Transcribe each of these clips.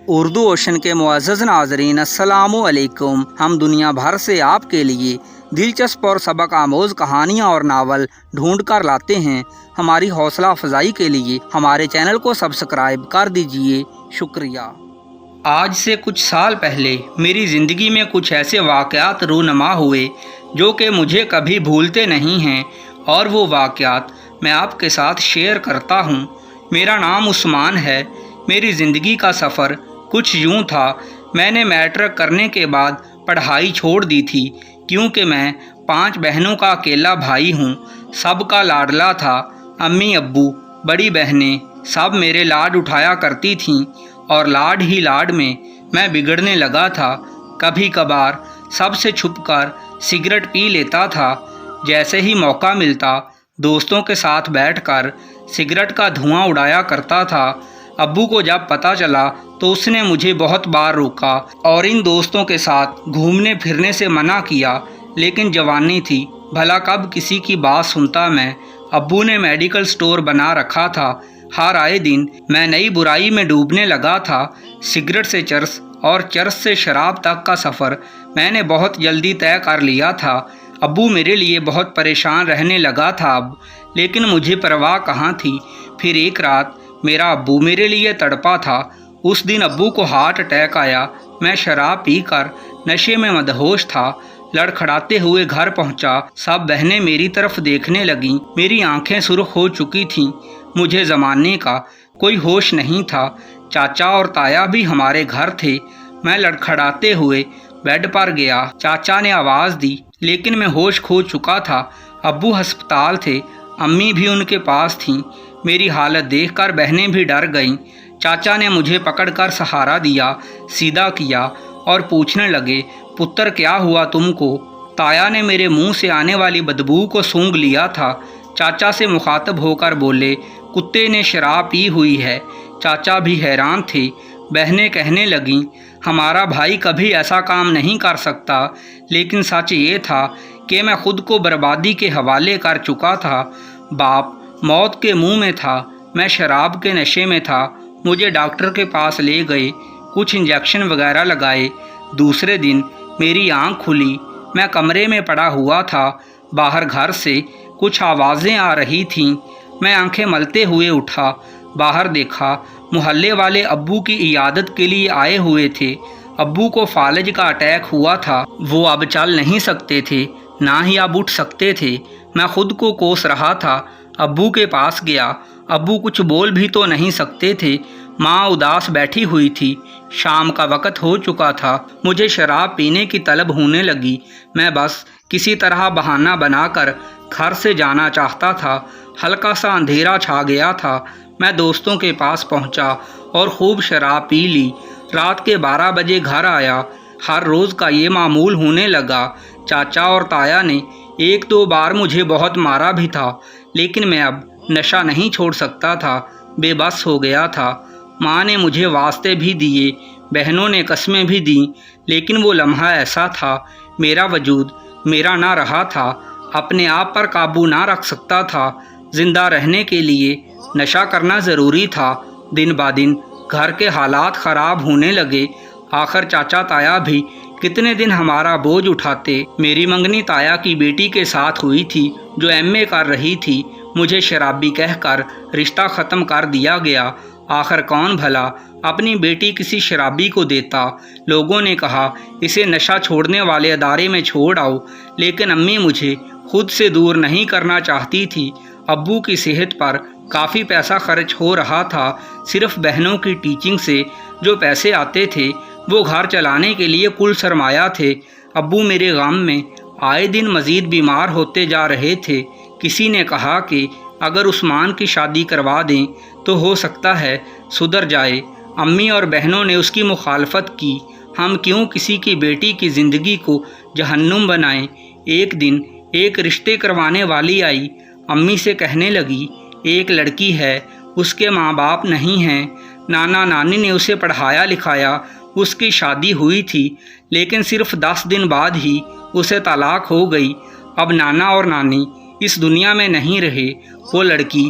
Urdu ocean کے معزز ناظرین السلام علیکم۔ ہم دنیا بھر سے آپ کے لیے دلچسپ اور سبق آموز کہانیاں اور ناول ڈھونڈ کر لاتے ہیں۔ ہماری حوصلہ افزائی کے لیے ہمارے چینل کو سبسکرائب کر دیجئے، شکریہ۔ آج سے کچھ سال پہلے میری زندگی میں کچھ ایسے واقعات رونما ہوئے جو کہ مجھے کبھی بھولتے نہیں ہیں، اور وہ واقعات میں آپ کے ساتھ شیئر کرتا ہوں۔ میرا نام عثمان ہے۔ میری زندگی کا سفر کچھ یوں تھا۔ میں نے میٹرک کرنے کے بعد پڑھائی چھوڑ دی تھی، کیونکہ میں 5 بہنوں کا اکیلا بھائی ہوں۔ سب کا لاڈلا تھا۔ امی ابو بڑی بہنیں سب میرے لاڈ اٹھایا کرتی تھیں، اور لاڈ ہی لاڈ میں بگڑنے لگا تھا۔ کبھی کبھار سب سے چھپ کر سگریٹ پی لیتا تھا۔ جیسے ہی موقع ملتا دوستوں کے ساتھ بیٹھ کر سگریٹ کا دھواں اڑایا کرتا تھا۔ ابو کو جب پتہ چلا تو اس نے مجھے بہت بار روکا اور ان دوستوں کے ساتھ گھومنے پھرنے سے منع کیا، لیکن جوانی تھی، بھلا کب کسی کی بات سنتا میں۔ ابو نے میڈیکل سٹور بنا رکھا تھا۔ ہر آئے دن میں نئی برائی میں ڈوبنے لگا تھا۔ سگریٹ سے چرس اور چرس سے شراب تک کا سفر میں نے بہت جلدی طے کر لیا تھا۔ ابو میرے لیے بہت پریشان رہنے لگا تھا اب، لیکن مجھے پرواہ کہاں تھی۔ پھر ایک رات میرا ابو میرے لیے تڑپا تھا۔ اس دن ابو کو ہارٹ اٹیک آیا۔ میں شراب پی کر نشے میں مدہوش تھا۔ لڑکھڑاتے ہوئے گھر پہنچا۔ سب بہنیں میری طرف دیکھنے لگیں۔ میری آنکھیں سرخ ہو چکی تھیں۔ مجھے زمانے کا کوئی ہوش نہیں تھا۔ چاچا اور تایا بھی ہمارے گھر تھے۔ میں لڑکھڑاتے ہوئے بیڈ پر گیا۔ چاچا نے آواز دی، لیکن میں ہوش کھو چکا تھا۔ ابو ہسپتال تھے، امی بھی ان کے پاس تھیں۔ میری حالت دیکھ کر بہنیں بھی ڈر گئیں۔ چاچا نے مجھے پکڑ کر سہارا دیا، سیدھا کیا اور پوچھنے لگے، پتر کیا ہوا تم کو؟ تایا نے میرے منہ سے آنے والی بدبو کو سونگھ لیا تھا۔ چاچا سے مخاطب ہو کر بولے، کتے نے شراب پی ہوئی ہے۔ چاچا بھی حیران تھے۔ بہنیں کہنے لگیں، ہمارا بھائی کبھی ایسا کام نہیں کر سکتا، لیکن سچ یہ تھا کہ میں خود کو بربادی کے حوالے کر چکا تھا۔ باپ موت کے منہ میں تھا، میں شراب کے نشے میں تھا۔ مجھے ڈاکٹر کے پاس لے گئے، کچھ انجیکشن وغیرہ لگائے۔ دوسرے دن میری آنکھ کھلی۔ میں کمرے میں پڑا ہوا تھا۔ باہر گھر سے کچھ آوازیں آ رہی تھیں۔ میں آنکھیں ملتے ہوئے اٹھا۔ باہر دیکھا، محلے والے ابو کی عیادت کے لیے آئے ہوئے تھے۔ ابو کو فالج کا اٹیک ہوا تھا۔ وہ اب چل نہیں سکتے تھے، نہ ہی اب اٹھ سکتے تھے۔ میں خود کو کوس رہا تھا۔ ابو کے پاس گیا۔ ابو کچھ بول بھی تو نہیں سکتے تھے۔ ماں اداس بیٹھی ہوئی تھی۔ شام کا وقت ہو چکا تھا۔ مجھے شراب پینے کی طلب ہونے لگی۔ میں بس کسی طرح بہانہ بنا کر گھر سے جانا چاہتا تھا۔ ہلکا سا اندھیرا چھا گیا تھا۔ میں دوستوں کے پاس پہنچا اور خوب شراب پی لی۔ رات کے 12 بجے گھر آیا۔ ہر روز کا یہ معمول ہونے لگا۔ چاچا اور تایا نے 1-2 بار مجھے بہت مارا بھی تھا، لیکن میں اب نشہ نہیں چھوڑ سکتا تھا، بے بس ہو گیا تھا۔ ماں نے مجھے واسطے بھی دیے، بہنوں نے قسمیں بھی دیں، لیکن وہ لمحہ ایسا تھا، میرا وجود میرا نہ رہا تھا، اپنے آپ پر قابو نہ رکھ سکتا تھا۔ زندہ رہنے کے لیے نشہ کرنا ضروری تھا۔ دن بعدن گھر کے حالات خراب ہونے لگے۔ آخر چاچا تایا بھی کتنے دن ہمارا بوجھ اٹھاتے۔ میری منگنی تایا کی بیٹی کے ساتھ ہوئی تھی، جو ایم اے کر رہی تھی۔ مجھے شرابی کہہ کر رشتہ ختم کر دیا گیا۔ آخر کون بھلا اپنی بیٹی کسی شرابی کو دیتا؟ لوگوں نے کہا اسے نشہ چھوڑنے والے ادارے میں چھوڑ آؤ، لیکن امی مجھے خود سے دور نہیں کرنا چاہتی تھی۔ ابو کی صحت پر کافی پیسہ خرچ ہو رہا تھا۔ صرف بہنوں کی ٹیچنگ سے جو پیسے آتے تھے وہ گھر چلانے کے لیے کل سرمایہ تھے۔ ابو میرے غم میں آئے دن مزید بیمار ہوتے جا رہے تھے۔ کسی نے کہا کہ اگر عثمان کی شادی کروا دیں تو ہو سکتا ہے سدھر جائے۔ امی اور بہنوں نے اس کی مخالفت کی۔ ہم کیوں کسی کی بیٹی کی زندگی کو جہنم بنائیں۔ ایک دن ایک رشتے کروانے والی آئی۔ امی سے کہنے لگی، ایک لڑکی ہے، اس کے ماں باپ نہیں ہیں، نانا نانی نے اسے پڑھایا لکھایا، اس کی شادی ہوئی تھی، لیکن صرف 10 دن بعد ہی اسے طلاق ہو گئی۔ اب نانا اور نانی اس دنیا میں نہیں رہے۔ وہ لڑکی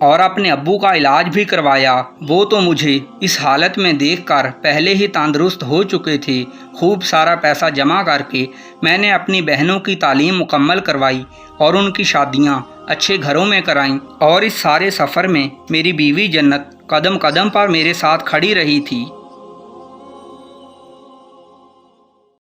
اور اپنے ابو کا علاج بھی کروایا۔ وہ تو مجھے اس حالت میں دیکھ کر پہلے ہی تندرست ہو چکے تھے۔ خوب سارا پیسہ جمع کر کے میں نے اپنی بہنوں کی تعلیم مکمل کروائی اور ان کی شادیاں اچھے گھروں میں کرائیں، اور اس سارے سفر میں میری بیوی جنت قدم قدم پر میرے ساتھ کھڑی رہی تھی۔